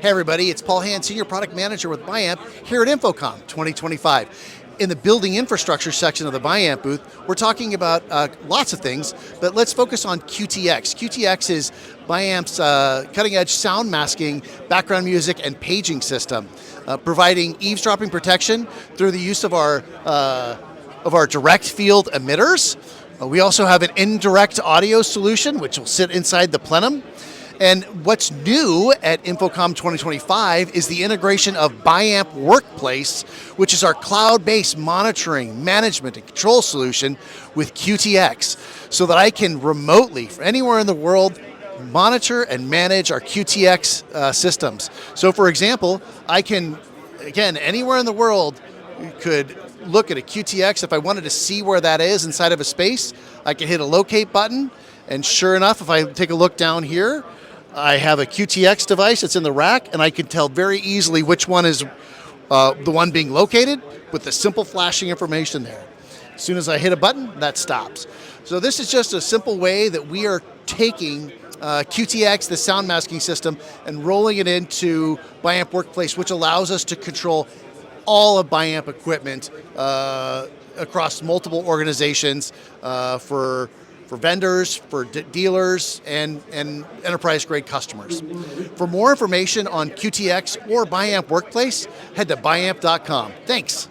Hey everybody, it's Paul Hand, Senior Product Manager with Biamp here at InfoComm 2025. In the building infrastructure section of the Biamp booth, we're talking about lots of things, but let's focus on QTX. QTX is Biamp's cutting-edge sound masking, background music, and paging system, providing eavesdropping protection through the use of our direct field emitters. We also have an indirect audio solution, which will sit inside the plenum. And what's new at InfoComm 2025 is the integration of Biamp Workplace, which is our cloud-based monitoring, management, and control solution with QTX, so that I can remotely, from anywhere in the world, monitor and manage our QTX systems. So for example, I can, again, anywhere in the world, could look at a QTX. If I wanted to see where that is inside of a space, I can hit a locate button, and sure enough, if I take a look down here, I have a QTX device that's in the rack, and I can tell very easily which one is the one being located with the simple flashing information there. As soon as I hit a button, that stops. So this is just a simple way that we are taking QTX, the sound masking system, and rolling it into Biamp Workplace, which allows us to control all of Biamp equipment across multiple organizations for vendors, for dealers, and enterprise-grade customers. For more information on QTX or Biamp Workplace, head to biamp.com. Thanks.